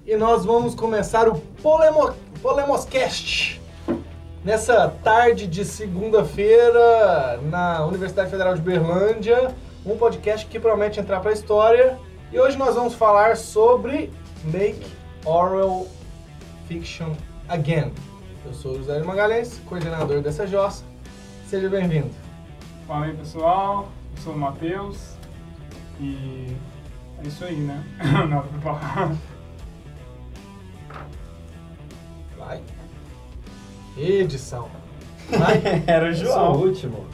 e nós vamos começar o Polemoscast. Nessa tarde de segunda-feira, na Universidade Federal de Uberlândia, um podcast que promete entrar para a história. E hoje nós vamos falar sobre Make Oral Fiction Again. Eu sou o José Magalhães, coordenador dessa jossa. Seja bem-vindo. Fala aí, pessoal. Eu sou o Matheus. E é isso aí, né? Nada pra falar. Vai. Edição. Vai. Era o Eu João. sou o último.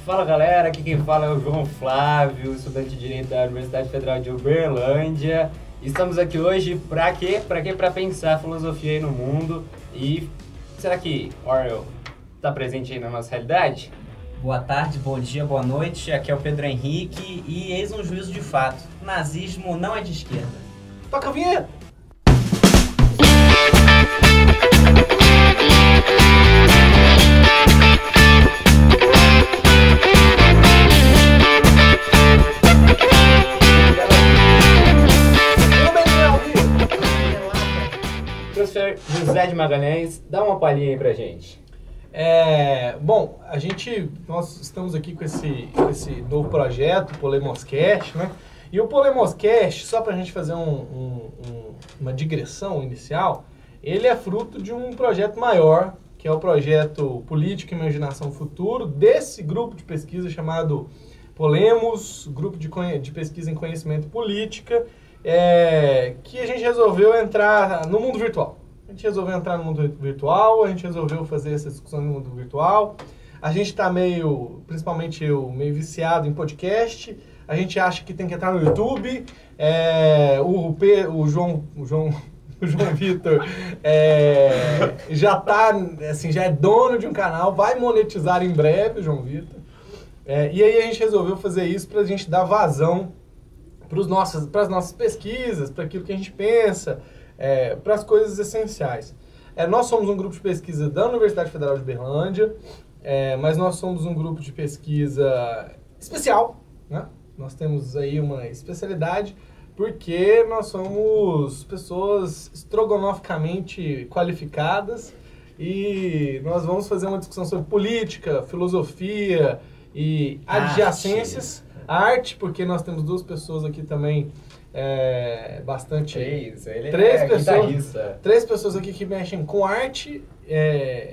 Fala galera, aqui quem fala é o João Flávio, estudante de Direito da Universidade Federal de Uberlândia. Estamos aqui hoje pra quê? Pra pensar filosofia aí no mundo. E será que Orwell está presente aí na nossa realidade? Boa tarde, bom dia, boa noite. Aqui é o Pedro Henrique e eis um juízo de fato. Nazismo não é de esquerda. Toca a vinheta. Professor José de Magalhães, dá uma palhinha aí pra gente. Bom, nós estamos aqui com esse novo projeto, o Polemoscast, né? E o Polemoscast, só para a gente fazer uma digressão inicial, ele é fruto de um projeto maior, que é o projeto Política, Imaginação, Futuro, desse grupo de pesquisa chamado Polemos, Grupo de Pesquisa em Conhecimento e Política, que a gente resolveu entrar no mundo virtual. A gente resolveu entrar no mundo virtual, a gente resolveu fazer essa discussão no mundo virtual. A gente está principalmente eu, meio viciado em podcast. A gente acha que tem que entrar no YouTube. O João Vitor já é dono de um canal, vai monetizar em breve, o João Vitor. E aí a gente resolveu fazer isso para a gente dar vazão para as nossas pesquisas, para aquilo que a gente pensa, para as coisas essenciais. Nós somos um grupo de pesquisa da Universidade Federal de Uberlândia, mas nós somos um grupo de pesquisa especial, né? Nós temos aí uma especialidade porque nós somos pessoas estrogonoficamente qualificadas e nós vamos fazer uma discussão sobre política, filosofia e adjacências. Arte, porque nós temos duas pessoas aqui também bastante... Três pessoas aqui que mexem com arte,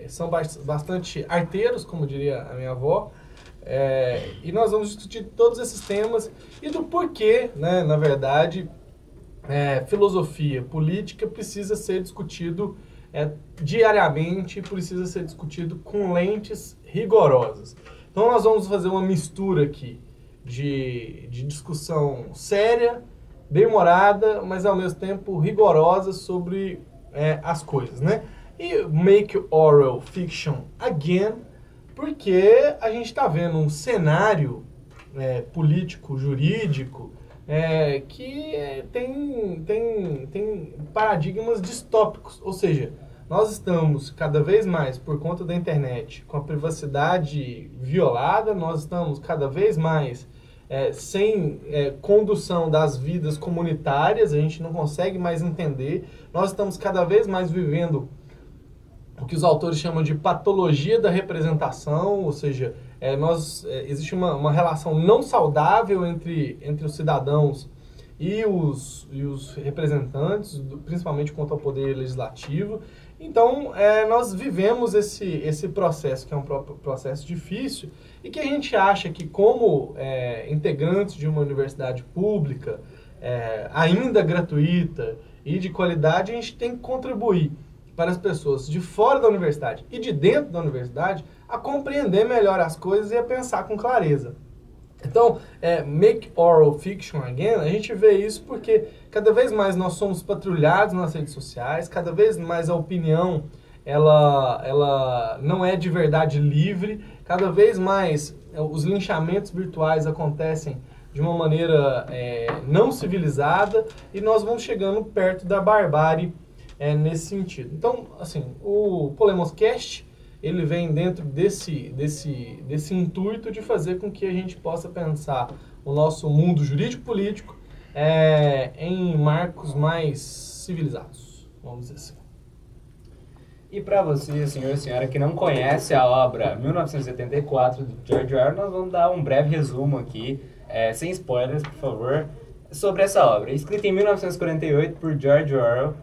são bastante arteiros, como diria a minha avó, e nós vamos discutir todos esses temas e do porquê, né, na verdade, filosofia, política precisa ser discutido diariamente, precisa ser discutido com lentes rigorosas. Então nós vamos fazer uma mistura aqui de discussão séria, demorada, mas ao mesmo tempo rigorosa sobre as coisas, né? E Make Oral Fiction Again, porque a gente está vendo um cenário político, jurídico, que tem paradigmas distópicos, ou seja, nós estamos cada vez mais, por conta da internet, com a privacidade violada, nós estamos cada vez mais sem condução das vidas comunitárias, a gente não consegue mais entender, nós estamos cada vez mais vivendo o que os autores chamam de patologia da representação, ou seja, existe uma relação não saudável entre os cidadãos e os representantes, principalmente quanto ao poder legislativo. Então, nós vivemos esse processo, que é um processo difícil, e que a gente acha que, como integrantes de uma universidade pública, ainda gratuita e de qualidade, a gente tem que contribuir para as pessoas de fora da universidade e de dentro da universidade a compreender melhor as coisas e a pensar com clareza. Então, Make Oral Fiction Again, a gente vê isso porque cada vez mais nós somos patrulhados nas redes sociais, cada vez mais a opinião ela não é de verdade livre, cada vez mais os linchamentos virtuais acontecem de uma maneira não civilizada e nós vamos chegando perto da barbárie nesse sentido. Então, assim, o Polemoscast, ele vem dentro desse intuito de fazer com que a gente possa pensar o nosso mundo jurídico-político em marcos mais civilizados, vamos dizer assim. E para você, senhor e senhora que não conhece a obra 1984 de George Orwell, nós vamos dar um breve resumo aqui, sem spoilers, por favor, sobre essa obra. Escrita em 1948 por George Orwell,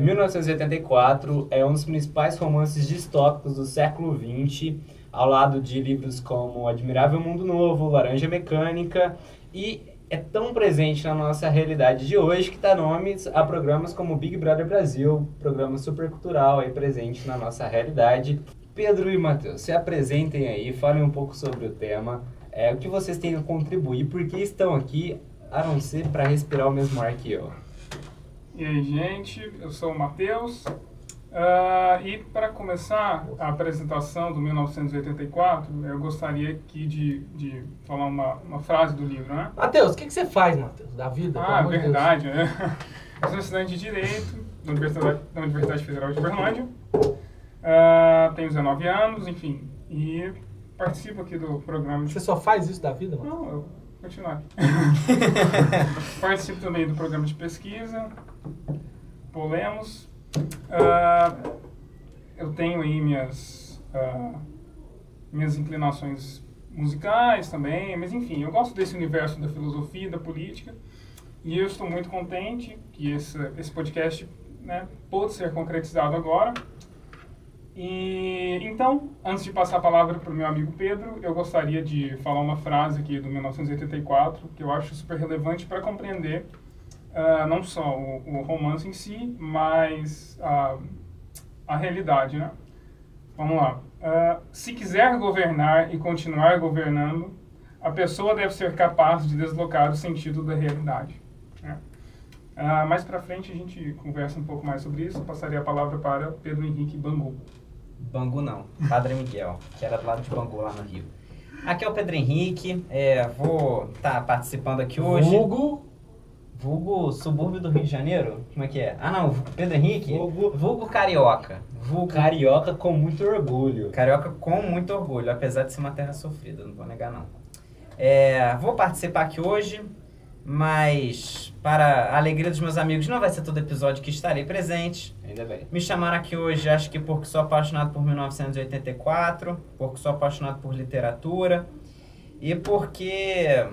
1984 é um dos principais romances distópicos do século XX, ao lado de livros como O Admirável Mundo Novo, Laranja Mecânica, e é tão presente na nossa realidade de hoje que dá nomes a programas como Big Brother Brasil, programa supercultural aí presente na nossa realidade. Pedro e Matheus, se apresentem aí, falem um pouco sobre o tema, o que vocês têm a contribuir, porque estão aqui, a não ser para respirar o mesmo ar que eu. E aí, gente, eu sou o Matheus. E para começar a apresentação do 1984, eu gostaria aqui de falar uma frase do livro, né? Matheus, o que você faz, Matheus, da vida? Verdade, né? Eu sou estudante de Direito da Universidade Federal de Uberlândia. Tenho 19 anos, enfim, e participo aqui do programa. Você só faz isso da vida, Matheus? Não, eu vou continuar aqui. Participo também do programa de pesquisa, Polemos. Eu tenho aí minhas inclinações musicais também, mas enfim, eu gosto desse universo da filosofia, da política, e eu estou muito contente que esse podcast, né, pôde ser concretizado agora. E então, antes de passar a palavra para o meu amigo Pedro, eu gostaria de falar uma frase aqui do 1984 que eu acho super relevante para compreender não só o romance em si, mas a realidade, né? Vamos lá. Se quiser governar e continuar governando, a pessoa deve ser capaz de deslocar o sentido da realidade, né? Mais pra frente a gente conversa um pouco mais sobre isso. Eu passaria a palavra para Pedro Henrique Bangu. Bangu não, Padre Miguel, que era do lado de Bangu lá no Rio. Aqui é o Pedro Henrique, vou estar participando aqui hoje. Vulgo subúrbio do Rio de Janeiro? Como é que é? Ah, não, Pedro Henrique? Vulgo carioca. Vulgo Carioca com muito orgulho. Carioca com muito orgulho, apesar de ser uma terra sofrida, não vou negar não. Vou participar aqui hoje, mas para a alegria dos meus amigos, não vai ser todo episódio que estarei presente. Ainda bem. Me chamaram aqui hoje, acho que porque sou apaixonado por 1984, porque sou apaixonado por literatura e porque...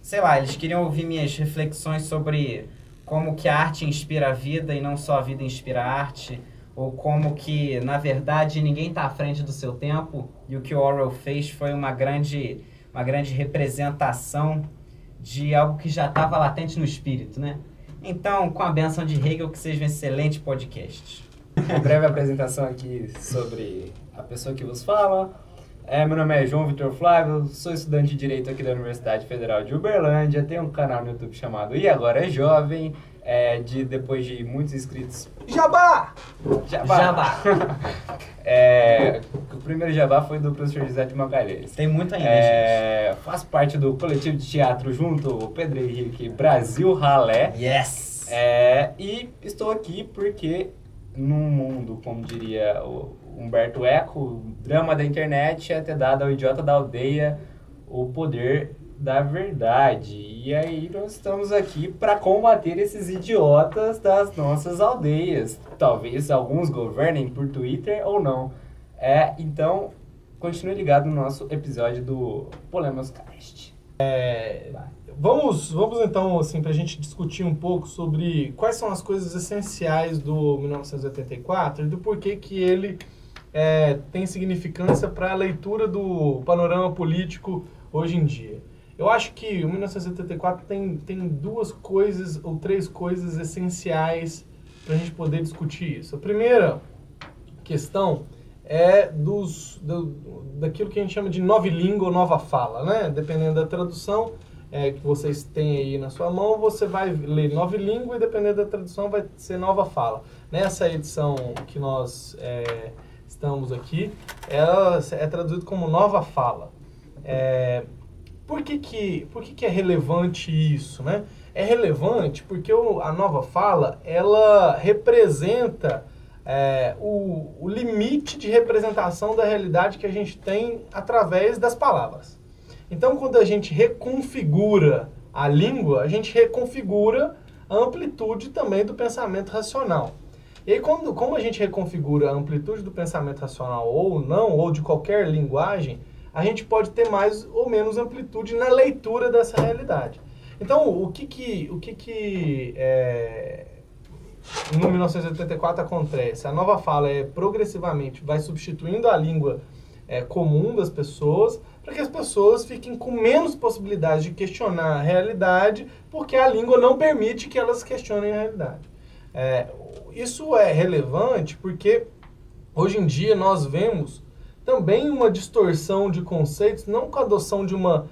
sei lá, eles queriam ouvir minhas reflexões sobre como que a arte inspira a vida e não só a vida inspira a arte, ou como que, na verdade, ninguém está à frente do seu tempo e o que o Orwell fez foi uma grande representação de algo que já estava latente no espírito, né? Então, com a benção de Hegel, que seja um excelente podcast. Uma breve apresentação aqui sobre a pessoa que vos fala. Meu nome é João Vitor Flávio, sou estudante de Direito aqui da Universidade Federal de Uberlândia, tenho um canal no YouTube chamado E Agora é Jovem, depois de muitos inscritos... Jabá! O primeiro jabá foi do professor José de Magalhães. Tem muito ainda, gente. Faço parte do coletivo de teatro junto ao Pedro Henrique Brasil Ralé. Yes! E estou aqui porque, num mundo, como diria o Humberto Eco, o drama da internet é ter dado ao idiota da aldeia o poder da verdade. E aí nós estamos aqui para combater esses idiotas das nossas aldeias. Talvez alguns governem por Twitter ou não. Então, continue ligado no nosso episódio do Polemos Cast. Vamos então, assim, para a gente discutir um pouco sobre quais são as coisas essenciais do 1984 e do porquê que ele tem significância para a leitura do panorama político hoje em dia. Eu acho que o 1984 tem duas coisas ou três coisas essenciais para a gente poder discutir isso. A primeira questão é daquilo que a gente chama de nova língua ou nova fala, né? Dependendo da tradução que vocês têm aí na sua mão, você vai ler nova língua e dependendo da tradução vai ser nova fala. Nessa edição que nós estamos aqui, ela é traduzida como nova fala. Por que é relevante isso, né? É relevante porque a nova fala, ela representa o limite de representação da realidade que a gente tem através das palavras. Então, quando a gente reconfigura a língua, a gente reconfigura a amplitude também do pensamento racional. E aí, como a gente reconfigura a amplitude do pensamento racional ou não, ou de qualquer linguagem, a gente pode ter mais ou menos amplitude na leitura dessa realidade. Então, o que no 1984 acontece? A nova fala progressivamente vai substituindo a língua comum das pessoas, para que as pessoas fiquem com menos possibilidade de questionar a realidade, porque a língua não permite que elas questionem a realidade. Isso é relevante porque hoje em dia nós vemos também uma distorção de conceitos, não com a adoção de uma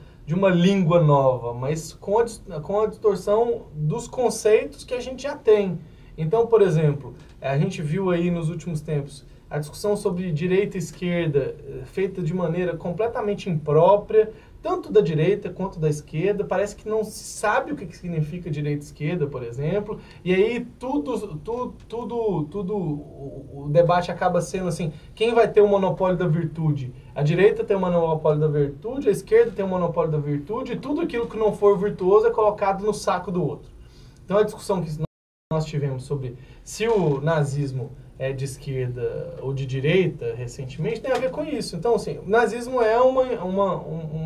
língua nova, mas com a distorção dos conceitos que a gente já tem. Então, por exemplo, a gente viu aí nos últimos tempos a discussão sobre direita e esquerda feita de maneira completamente imprópria, tanto da direita quanto da esquerda. Parece que não se sabe o que significa direita e esquerda, por exemplo, e aí o debate acaba sendo assim, quem vai ter o monopólio da virtude? A direita tem o monopólio da virtude, a esquerda tem o monopólio da virtude, e tudo aquilo que não for virtuoso é colocado no saco do outro. Então a discussão que nós tivemos sobre se o nazismo é de esquerda ou de direita, recentemente, tem a ver com isso. Então, assim, o nazismo é um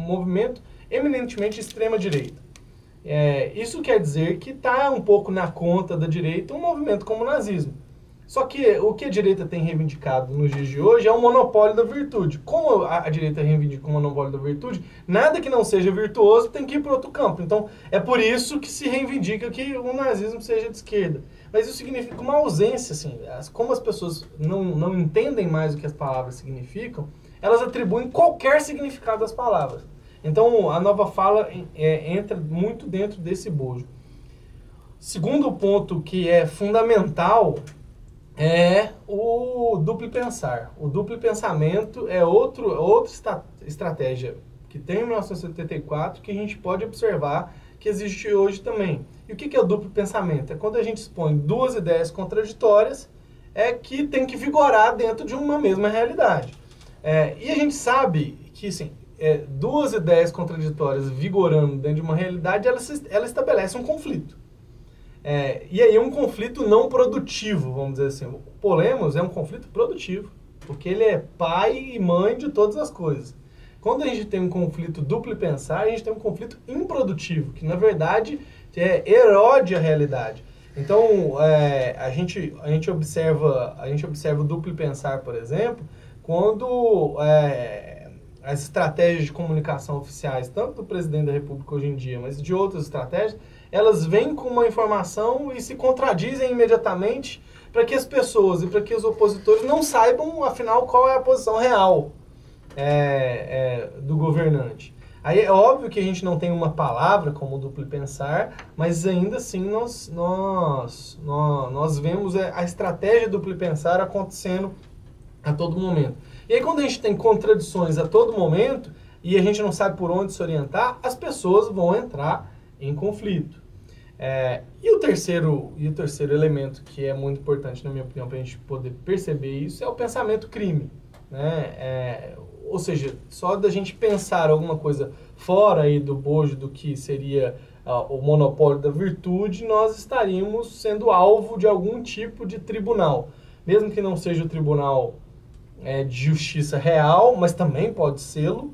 movimento eminentemente de extrema-direita. Isso quer dizer que está um pouco na conta da direita um movimento como o nazismo. Só que o que a direita tem reivindicado nos dias de hoje é o monopólio da virtude. Como a direita reivindica o monopólio da virtude, nada que não seja virtuoso tem que ir para outro campo. Então, é por isso que se reivindica que o nazismo seja de esquerda. Mas isso significa uma ausência, assim, como as pessoas não entendem mais o que as palavras significam, elas atribuem qualquer significado às palavras. Então, a nova fala entra muito dentro desse bojo. Segundo ponto que é fundamental é o duplo pensar. O duplo pensamento é outra estratégia que tem em 1974 que a gente pode observar que existe hoje também. E o que é o duplo pensamento? É quando a gente expõe duas ideias contraditórias que tem que vigorar dentro de uma mesma realidade. E a gente sabe que, assim, duas ideias contraditórias vigorando dentro de uma realidade, ela estabelece um conflito. E aí um conflito não produtivo, vamos dizer assim. O Polemos é um conflito produtivo, porque ele é pai e mãe de todas as coisas. Quando a gente tem um conflito duplo pensar, a gente tem um conflito improdutivo, que na verdade erode a realidade. Então, a gente observa o duplo pensar, por exemplo, quando as estratégias de comunicação oficiais, tanto do presidente da República hoje em dia, mas de outras estratégias, elas vêm com uma informação e se contradizem imediatamente para que as pessoas e para que os opositores não saibam, afinal, qual é a posição real do governante. Aí é óbvio que a gente não tem uma palavra como duplo pensar, mas ainda assim nós vemos a estratégia duplo pensar acontecendo a todo momento. E aí quando a gente tem contradições a todo momento e a gente não sabe por onde se orientar, as pessoas vão entrar em conflito. E o terceiro elemento que é muito importante, na minha opinião, para a gente poder perceber isso, é o pensamento crime. Ou seja, só da gente pensar alguma coisa fora aí do bojo do que seria o monopólio da virtude, nós estaríamos sendo alvo de algum tipo de tribunal. Mesmo que não seja o tribunal de justiça real, mas também pode sê-lo,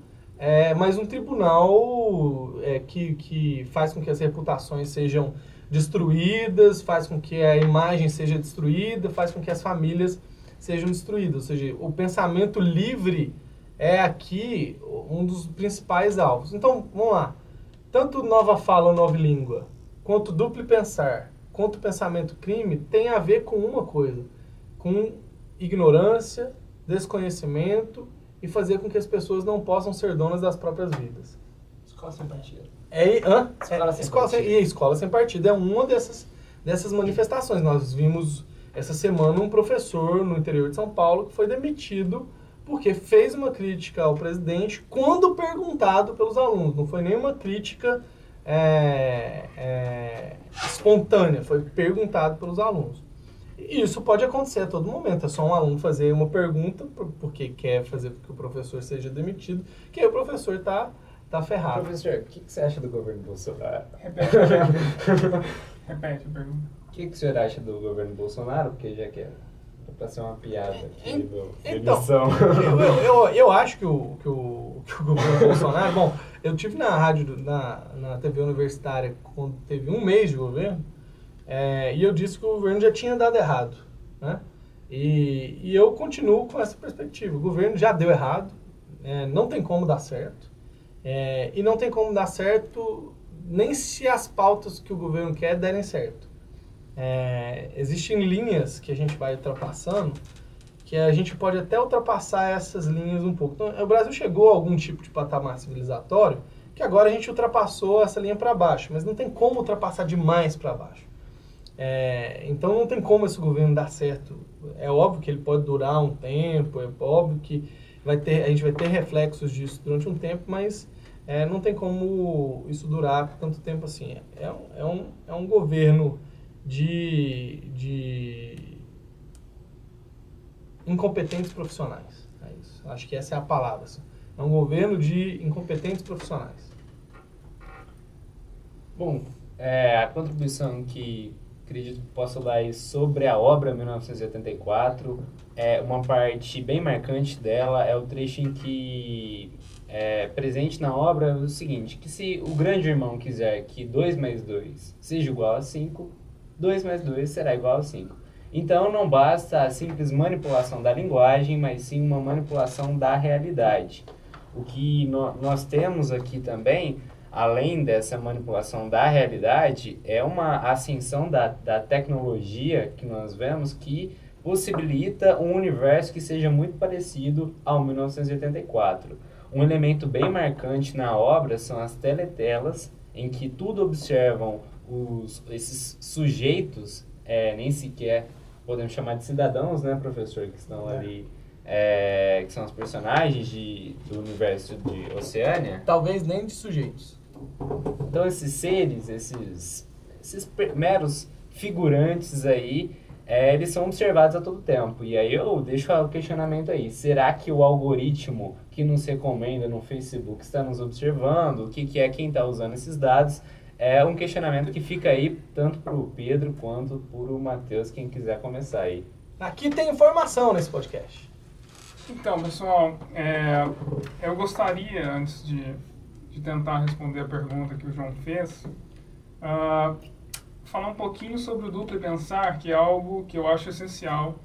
mas um tribunal que faz com que as reputações sejam destruídas, faz com que a imagem seja destruída, faz com que as famílias sejam destruídas. Ou seja, o pensamento livre é aqui um dos principais alvos. Então, vamos lá. Tanto nova fala ou nova língua, quanto duplo pensar, quanto pensamento crime, tem a ver com uma coisa, com ignorância, desconhecimento e fazer com que as pessoas não possam ser donas das próprias vidas. Escola sem partido. Escola sem partido é uma dessas manifestações. Nós vimos essa semana um professor no interior de São Paulo que foi demitido porque fez uma crítica ao presidente quando perguntado pelos alunos. Não foi nenhuma crítica espontânea, foi perguntado pelos alunos. E isso pode acontecer a todo momento. É só um aluno fazer uma pergunta porque quer fazer com que o professor seja demitido, que aí o professor está tá ferrado. Professor, o que você acha do governo Bolsonaro? Repete a pergunta. Repete a pergunta. O que o senhor acha do governo Bolsonaro? Porque já que é pra ser uma piada aqui do Então, emissão. eu acho que o governo Bolsonaro... Bom, eu tive na rádio, na TV universitária, quando teve um mês de governo, e eu disse que o governo já tinha dado errado, né? E eu continuo com essa perspectiva. O governo já deu errado, não tem como dar certo, e não tem como dar certo nem se as pautas que o governo quer derem certo. Existem linhas que a gente vai ultrapassando, que a gente pode até ultrapassar essas linhas um pouco. Então, o Brasil chegou a algum tipo de patamar civilizatório que agora a gente ultrapassou essa linha para baixo, mas não tem como ultrapassar demais para baixo. Então não tem como esse governo dar certo. É óbvio que ele pode durar um tempo, é óbvio que a gente vai ter reflexos disso durante um tempo, mas não tem como isso durar por tanto tempo assim. É um governo de incompetentes profissionais. É isso. Acho que essa é a palavra. Assim. É um governo de incompetentes profissionais. Bom, a contribuição que acredito que posso dar aí sobre a obra 1984, uma parte bem marcante dela é o trecho em que presente na obra é o seguinte, que se o grande irmão quiser que 2 mais 2 seja igual a 5, 2 mais 2 será igual a 5. Então, não basta a simples manipulação da linguagem, mas sim uma manipulação da realidade. O que nós temos aqui também, além dessa manipulação da realidade, é uma ascensão da tecnologia que nós vemos que possibilita um universo que seja muito parecido ao 1984. Um elemento bem marcante na obra são as teletelas, em que tudo observam esses sujeitos, nem sequer podemos chamar de cidadãos, né, professor, que estão ali, que são os personagens do universo de Oceânia. Talvez nem de sujeitos. Então esses seres, esses meros figurantes aí, eles são observados a todo tempo. E aí eu deixo o questionamento aí. Será que o algoritmo que nos recomenda no Facebook está nos observando? O que quem está usando esses dados? É um questionamento que fica aí tanto para o Pedro quanto para o Matheus, quem quiser começar aí. Aqui tem informação nesse podcast. Então, pessoal, eu gostaria, antes de tentar responder a pergunta que o João fez, falar um pouquinho sobre o duplo pensar, que é algo que eu acho essencial,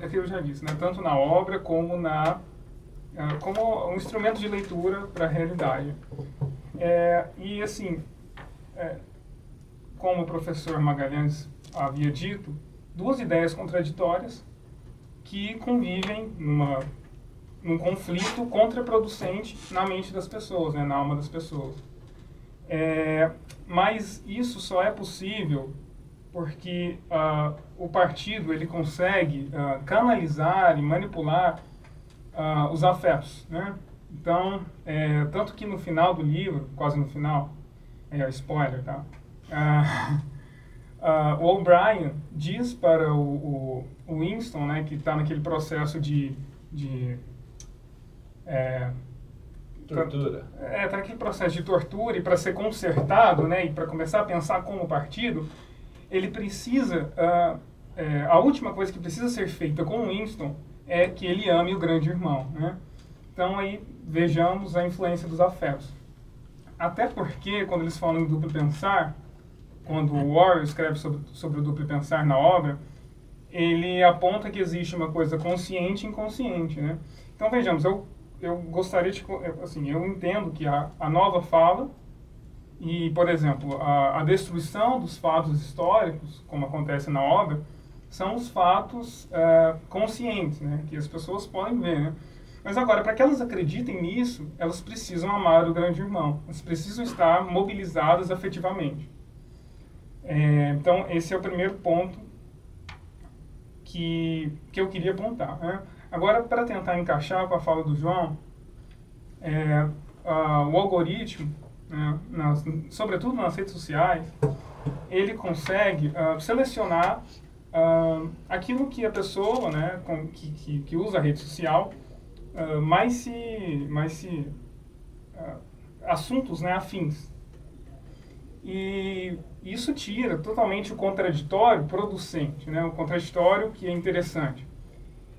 é que eu já disse, né, tanto na obra como como um instrumento de leitura para a realidade. E assim, como o professor Magalhães havia dito, duas ideias contraditórias que convivem num conflito contraproducente na mente das pessoas, né, na alma das pessoas. Mas isso só é possível porque o partido ele consegue canalizar e manipular os afetos, né? Então, tanto que no final do livro, quase no final, spoiler, tá? O O'Brien diz para o Winston, né, que está naquele processo de tortura. Está naquele processo de tortura e para ser consertado, né, e para começar a pensar como partido, ele precisa, a última coisa que precisa ser feita com o Winston é que ele ame o grande irmão, né? Então aí vejamos a influência dos afetos. Até porque quando eles falam em duplo pensar, quando o Orwell escreve sobre o duplo pensar na obra, ele aponta que existe uma coisa consciente e inconsciente, né? Então vejamos, eu gostaria de, assim, eu entendo que a nova fala e, por exemplo, a destruição dos fatos históricos, como acontece na obra, são os fatos conscientes, né? Que as pessoas podem ver, né? Mas agora, para que elas acreditem nisso, elas precisam amar o grande irmão. Elas precisam estar mobilizadas afetivamente. Então, esse é o primeiro ponto que eu queria apontar, né? Agora, para tentar encaixar com a fala do João, o algoritmo, né, sobretudo nas redes sociais, ele consegue selecionar aquilo que a pessoa, né, que usa a rede social mais se assuntos, né, afins. E isso tira totalmente o contraditório producente, né, o contraditório que é interessante.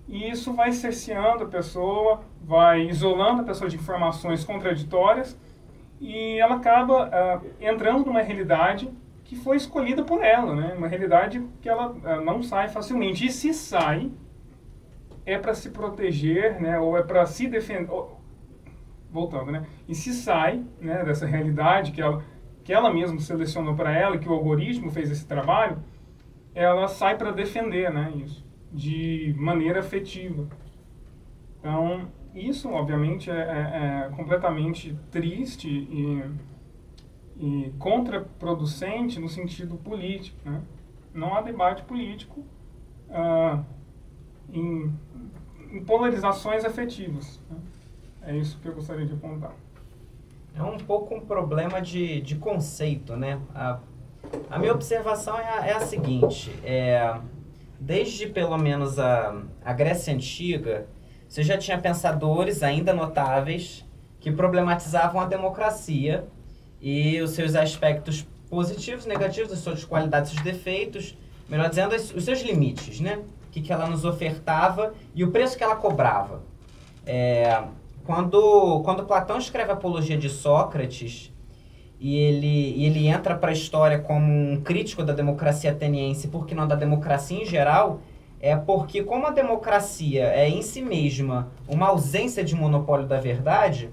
E isso vai cerceando a pessoa, vai isolando a pessoa de informações contraditórias e ela acaba entrando numa realidade que foi escolhida por ela, né? Uma realidade que ela não sai facilmente. E se sai, é para se proteger, né? Ou é para se defender. Voltando, né? E se sai, né, dessa realidade que ela mesma selecionou para ela, que o algoritmo fez esse trabalho, ela sai para defender, né, isso, de maneira afetiva. Então, isso, obviamente, é completamente triste e contraproducente no sentido político, né? Não há debate político em polarizações afetivas, né? É isso que eu gostaria de apontar. É um pouco um problema de conceito, né? A minha observação é a seguinte, desde pelo menos a Grécia Antiga, você já tinha pensadores ainda notáveis que problematizavam a democracia e os seus aspectos positivos, negativos, as suas qualidades, os seus defeitos, melhor dizendo, os seus limites, né? O que ela nos ofertava e o preço que ela cobrava. Quando Platão escreve a Apologia de Sócrates e ele entra para a história como um crítico da democracia ateniense, por que não da democracia em geral, é porque como a democracia é em si mesma uma ausência de monopólio da verdade,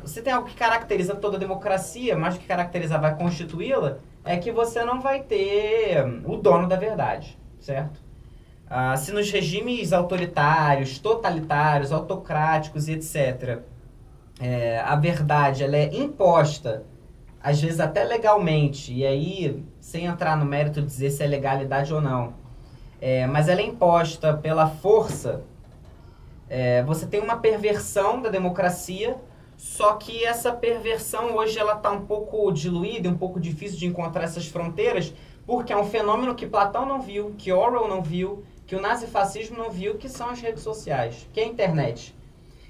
você tem algo que caracteriza toda a democracia, mas o que caracteriza, vai constituí-la, é que você não vai ter o dono da verdade, certo? Se nos regimes autoritários, totalitários, autocráticos e etc., a verdade ela é imposta, às vezes até legalmente, e aí, sem entrar no mérito de dizer se é legalidade ou não, mas ela é imposta pela força, você tem uma perversão da democracia, só que essa perversão hoje ela está um pouco diluída, um pouco difícil de encontrar essas fronteiras, porque é um fenômeno que Platão não viu, que Orwell não viu, que o nazifascismo não viu, que são as redes sociais, que é a internet.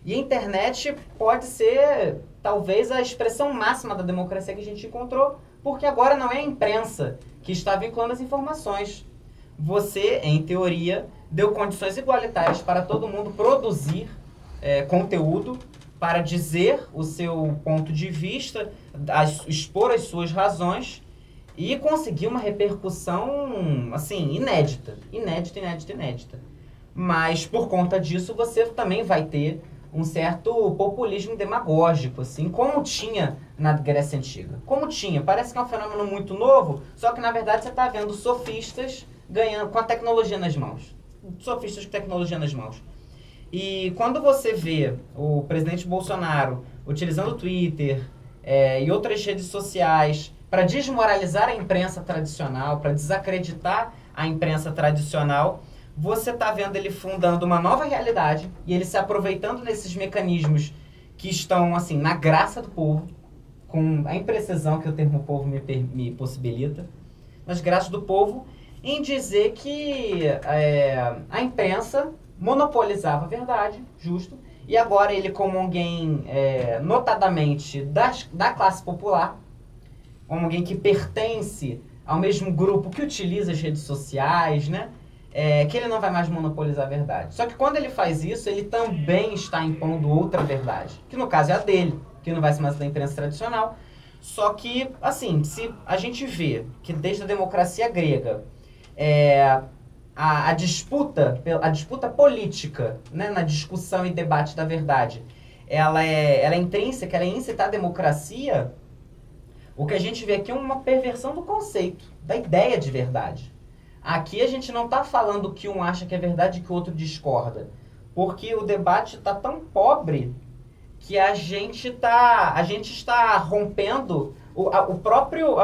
E a internet pode ser, talvez, a expressão máxima da democracia que a gente encontrou, porque agora não é a imprensa que está vinculando as informações. Você, em teoria, deu condições igualitárias para todo mundo produzir conteúdo, para dizer o seu ponto de vista, expor as suas razões, e conseguir uma repercussão, assim, inédita. Mas, por conta disso, você também vai ter um certo populismo demagógico, assim, como tinha na Grécia Antiga. Parece que é um fenômeno muito novo, só que, na verdade, você está vendo sofistas ganhando com a tecnologia nas mãos. Sofistas com tecnologia nas mãos. E quando você vê o presidente Bolsonaro utilizando o Twitter e outras redes sociais para desmoralizar a imprensa tradicional, para desacreditar a imprensa tradicional, você está vendo ele fundando uma nova realidade e ele se aproveitando desses mecanismos que estão, assim, na graça do povo, com a imprecisão que o termo povo me possibilita, nas graças do povo, em dizer que a imprensa monopolizava a verdade, justo, e agora ele, como alguém notadamente da classe popular, como alguém que pertence ao mesmo grupo que utiliza as redes sociais, né? Que ele não vai mais monopolizar a verdade. Só que quando ele faz isso, ele também está impondo outra verdade, que no caso é a dele, que não vai ser mais da imprensa tradicional. Só que, assim, se a gente vê que desde a democracia grega, a disputa política, né, na discussão e debate da verdade, ela é intrínseca, ela é incitar a democracia. O que a gente vê aqui é uma perversão do conceito, da ideia de verdade. Aqui a gente não está falando que um acha que é verdade e que o outro discorda. Porque o debate está tão pobre que a gente está rompendo a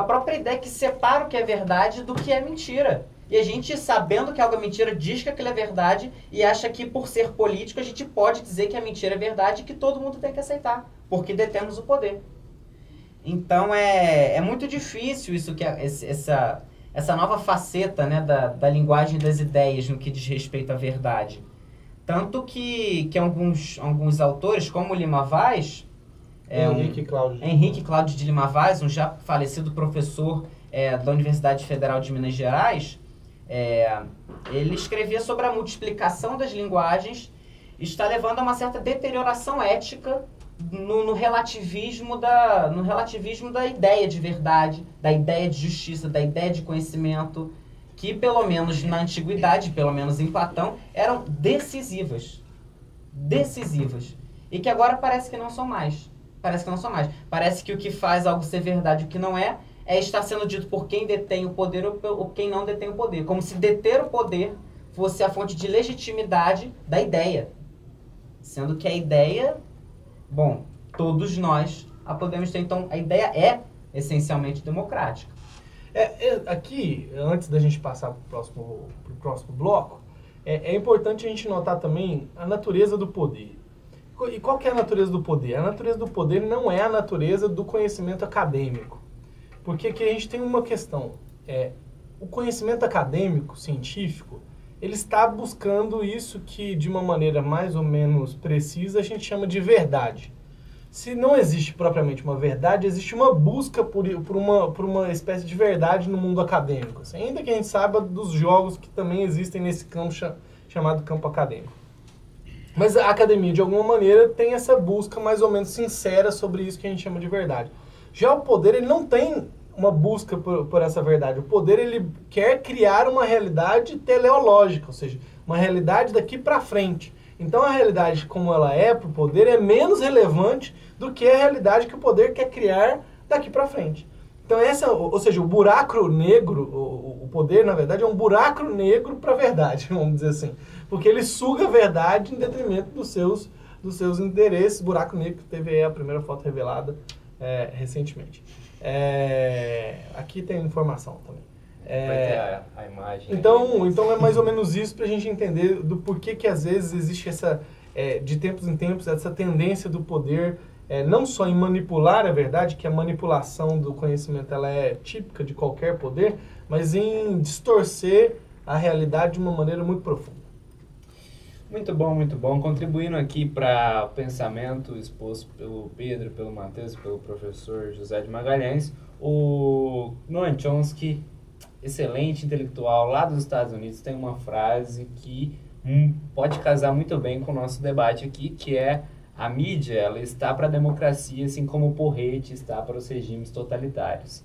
própria ideia que separa o que é verdade do que é mentira. E a gente, sabendo que algo é mentira, diz que aquilo é verdade e acha que, por ser político, a gente pode dizer que a mentira é verdade e que todo mundo tem que aceitar, porque detemos o poder. Então, é muito difícil isso, essa nova faceta, né, da linguagem das ideias no que diz respeito à verdade. Tanto que alguns autores, como Lima Vaz, Henrique Cláudio de Lima Vaz, um já falecido professor da Universidade Federal de Minas Gerais, ele escrevia sobre a multiplicação das linguagens e está levando a uma certa deterioração ética no relativismo da ideia de verdade, da ideia de justiça, da ideia de conhecimento, que pelo menos na antiguidade, pelo menos em Platão, eram decisivas. E que agora parece que não são mais. Parece que o que faz algo ser verdade e o que não é estar sendo dito por quem detém o poder ou quem não detém o poder. Como se deter o poder fosse a fonte de legitimidade da ideia. Sendo que a ideia, bom, todos nós a podemos ter. Então, a ideia é essencialmente democrática. Aqui, antes da gente passar para o próximo bloco, é importante a gente notar também a natureza do poder. E qual que é a natureza do poder? A natureza do poder não é a natureza do conhecimento acadêmico. Porque aqui a gente tem uma questão. O conhecimento acadêmico, científico, ele está buscando isso que, de uma maneira mais ou menos precisa, a gente chama de verdade. Se não existe propriamente uma verdade, existe uma busca por uma espécie de verdade no mundo acadêmico. Assim, ainda que a gente saiba dos jogos que também existem nesse campo chamado campo acadêmico. Mas a academia, de alguma maneira, tem essa busca mais ou menos sincera sobre isso que a gente chama de verdade. Já o poder, ele não tem uma busca por essa verdade. O poder, ele quer criar uma realidade teleológica, ou seja, uma realidade daqui para frente. Então a realidade como ela é para o poder é menos relevante do que a realidade que o poder quer criar daqui para frente. Então ou seja, o buraco negro, o poder na verdade é um buraco negro para a verdade, vamos dizer assim. Porque ele suga a verdade em detrimento dos seus interesses. Buraco negro, que teve aí a primeira foto revelada recentemente. Aqui tem informação também. Vai ter a imagem. Então é mais ou menos isso para a gente entender do porquê que às vezes existe essa, de tempos em tempos, essa tendência do poder, não só em manipular a verdade, que a manipulação do conhecimento ela é típica de qualquer poder, mas em distorcer a realidade de uma maneira muito profunda. Muito bom. Contribuindo aqui para o pensamento exposto pelo Pedro, pelo Matheus, pelo professor José de Magalhães, o Noam Chomsky, excelente intelectual lá dos Estados Unidos, tem uma frase que pode casar muito bem com o nosso debate aqui, que é: a mídia ela está para a democracia, assim como o porrete está para os regimes totalitários.